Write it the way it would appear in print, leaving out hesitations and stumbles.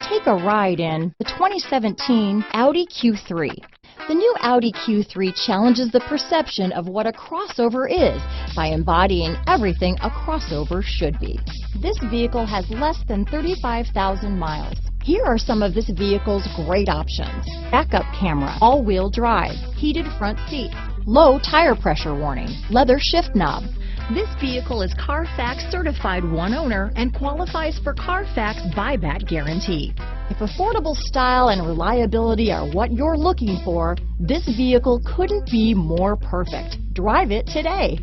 Take a ride in the 2017 Audi Q3. The new Audi Q3 challenges the perception of what a crossover is by embodying everything a crossover should be. This vehicle has less than 35,000 miles. Here are some of this vehicle's great options: backup camera, all-wheel drive, heated front seats, low tire pressure warning, leather shift knob. This vehicle is Carfax certified one owner and qualifies for Carfax buyback guarantee. If affordable style and reliability are what you're looking for, this vehicle couldn't be more perfect. Drive it today.